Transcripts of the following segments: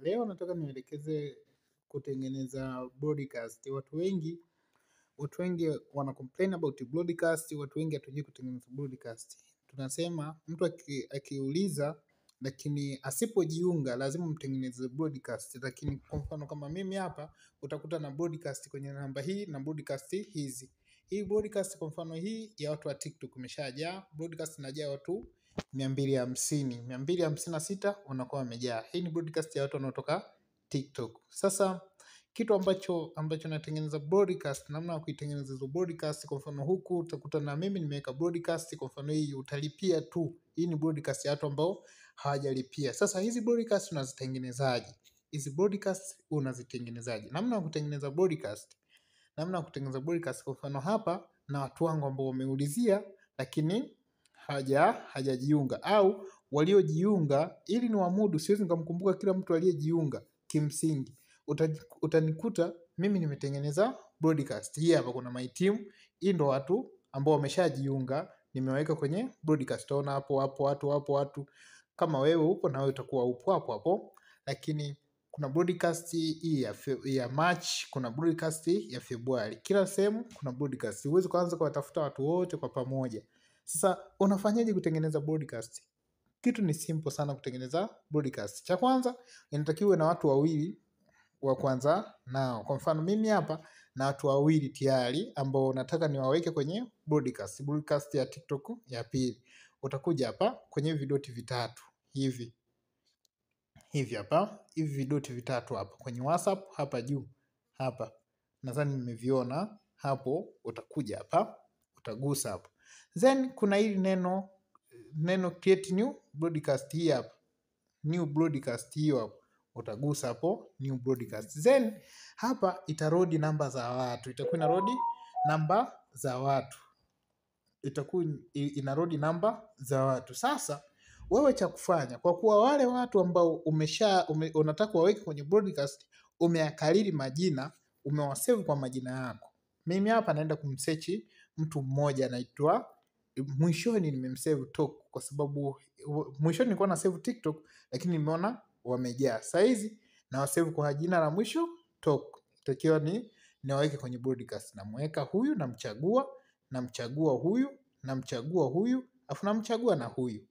Leo nataka nielekeze kutengeneza broadcast. Watu wengi wana complain about broadcast, watu wengi hatujui kutengeneza broadcast. Tunasema mtu akiuliza lakini asipojiunga lazima mtengeneze broadcast. Lakini kwa mfano kama mimi hapa utakuta na broadcast kwenye namba hii na broadcast hizi. Hii broadcast kwa mfano hii ya watu wa TikTok imeshajaa, broadcast inajaa watu 256 wanakuwa wamejaa. Hii ni broadcast ya watu wanaotoka TikTok. Sasa kitu ambacho natengeneza broadcast, namna ya kuitengeneza hizo broadcast, kwa mfano huku utakuta na mimi nimeweka broadcast, kwa mfano hii utalipia tu. Hii ni broadcast ya watu ambao hawajalipia. Sasa hizi broadcast unazitengenezaje? Hizi broadcast unazitengenezaje? Namna ya kutengeneza broadcast. Namna ya kutengeneza broadcast kwa mfano hapa na watu wangu ambao wameulizia lakini hajajiunga au waliojiunga, ili ni wamudu siwezi nikamkumbuka kila mtu aliyejiunga kimsingi. Utanikuta mimi nimetengeneza broadcast. Hii hapa kuna my team. Hii ndo watu ambao wameshajiunga nimeweka kwenye broadcast. Utaona hapo watu kama wewe upo na wewe utakuwa upo hapo. Lakini kuna broadcast hii ya March, kuna broadcast ya Februari. Kila sehemu kuna broadcast. Huwezi kuanza kuwatafuta watu wote kwa pamoja. Sasa unafanyaje kutengeneza broadcast? Kitu ni simple sana kutengeneza broadcast. Cha kwanza inatakiwa na watu wawili wa kwanza nao. Kwa mfano mimi hapa na watu wawili tayari ambao nataka niwaweke kwenye broadcast ya TikTok ya pili. Utakuja hapa kwenye vidoti vitatu hivi hapa, hivi vidoti vitatu hapa kwenye WhatsApp hapa juu hapa. Nadhani nimeviona hapo. Utakuja hapa, utagusa hapo. Then kuna hili neno create new broadcast hii hapa. New broadcast hiyo hapo. Utagusa hapo new broadcast. Then hapa itarodi namba za watu. Itakuwa inarodi namba za watu. Itakuwa inarodi namba za watu. Sasa wewe cha kufanya, kwa kuwa wale watu ambao unataka waweke kwenye broadcast umeakalili majina, umewasave kwa majina yako. Mimi hapa naenda kumsearch mtu mmoja anaitwa, mwishoni nimemsave Tok kwa sababu mwishoni nilikuwa na save TikTok lakini nimeona wamejaa. Saizi na wasave kwa jina la mwisho Tok. Itakiwa ni niwaweke kwenye broadcast. Namweka huyu, namchagua huyu, afu namchagua na huyu.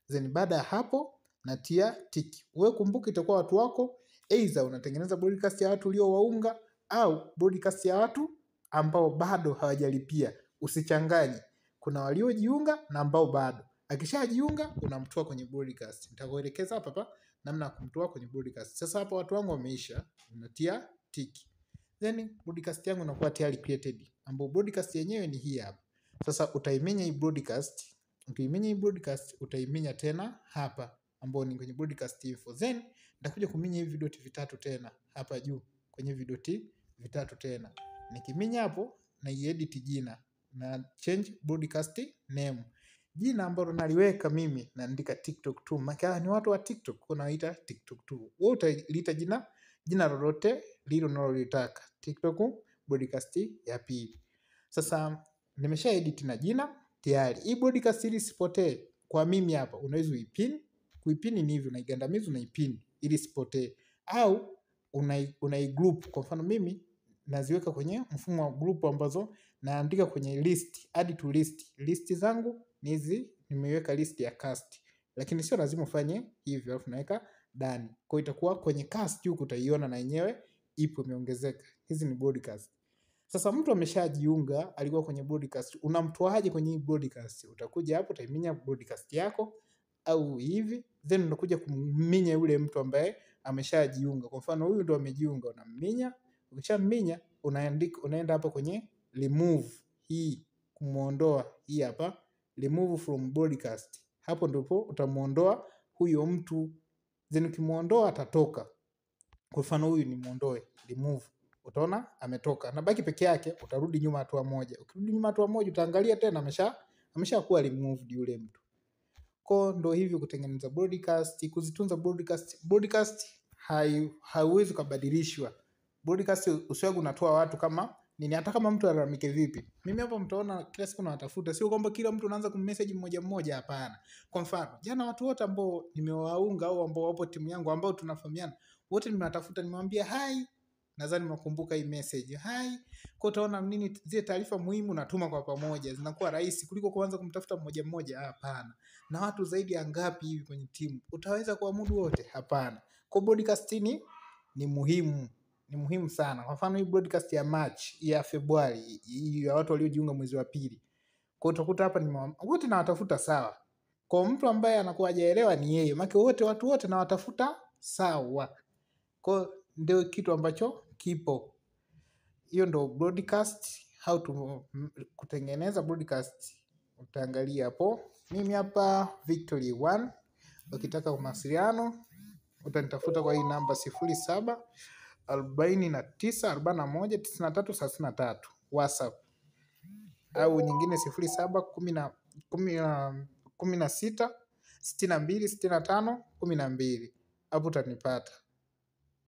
Then baada ya hapo natia tiki. Wewe kumbuka itakuwa watu wako, either unatengeneza broadcast ya watu uliowaunga au broadcast ya watu ambao bado hawajalipia. Usichanganye. Kuna waliojiunga na ambao bado. Akishajiunga unamtoa kwenye broadcast. Nitakuelekeza hapa namna ya kumtoa kwenye broadcast. Sasa hapa watu wangu wameisha, unatia tiki. Then broadcast yangu inakuwa tayari created. Ambao broadcast yenyewe ni hii hapa. Sasa utaiminya hii broadcast. Ukiminya hii broadcast utaiminya tena hapa ambao ni kwenye broadcast info. Then nitakuja kuminya hivi vidoti vitatu tena hapa juu kwenye vidoti vitatu tena. Nikiminya hapo na edit jina na change broadcast name. Jina ambalo naliweka mimi naandika TikTok 2. Maana ni watu wa TikTok wanaita TikTok 2. Wewe utaliita jina lolote lilo unalolitaka. TikTok broadcast ya pili. Sasa nimesha edit na jina tayari. Hii broadcast ili isipotee kwa mimi hapa unaweza uipin. Kuipini ni hivi, unaigandamiza unaipin ili isipotee. Au unaigroup. Kwa mfano mimi naziweka kwenye mfumo wa group ambazo naandika kwenye list, add to list. List zangu ni hizi, nimeweka list ya cast. Lakini sio lazima ufanye hivyo, alafu naweka done. Kwa itakuwa kwenye cast huko utaiona na yenyewe ipo imeongezeka. Hizi ni broadcast. Sasa mtu ameshajiunga, alikuwa kwenye broadcast, unamtoaje kwenye hii broadcast? Utakuja hapo utaiminya broadcast yako au hivi, then unakuja kuminya yule mtu ambaye ameshajiunga. Kwa mfano huyu ndo amejiunga, unaminya. Ukishaminya unaenda hapa kwenye remove hii, kumuondoa hii hapa, remove from broadcast. Hapo ndipo utamuondoa huyo mtu. Then ukimuondoa atatoka. Kwa mfano huyu ni muondoe, remove. Utaona ametoka. Na baki peke yake, utarudi nyuma hatua moja. Ukirudi nyuma hatua moja utaangalia tena ameshakuwa removed yule mtu. Kwa ndo hivi kutengeneza broadcast, kuzitunza broadcast. Broadcast haiwezi kubadilishwa. Broadcast usiwagu unatoa watu kama nini, hata kama mtu alalamike vipi. Mimi hapa mtaona kila siku nawatafuta, sio kwamba kila mtu unaanza kummessage mmoja mmoja, hapana. Kwa mfano, jana watu wote ambao nimewaunga au ambao wapo timu yangu ambao tunafahamiana, wote nimewatafuta, nimewambia hi. Nadhani mnakumbuka hii message. Hi. Kwa utaona nini, zile taarifa muhimu natuma kwa pamoja, zinakuwa rahisi kuliko kuanza kumtafuta mmoja mmoja, hapana. Na watu zaidi ya ngapi hivi kwenye timu? Utaweza kuamudu wote? Hapana. Kwa broadcasting ni muhimu. Ni muhimu sana. Kwa mfano hii broadcast ya March ya Februari ya watu waliojiunga mwezi wa pili. Kwa utakuta hapa ni wote nawatafuta sawa. Kwa mtu ambaye anakuwa hajaelewa ni yeye. Maana watu wote nawatafuta sawa. Kwa ndio kitu ambacho kipo. Hiyo ndio broadcast, how to kutengeneza broadcast. Utaangalia hapo. Mimi hapa Victory 1. Ukitaka mawasiliano utanitafuta kwa hii namba 0749419333 WhatsApp, au nyingine 0716626512. Hapo utanipata.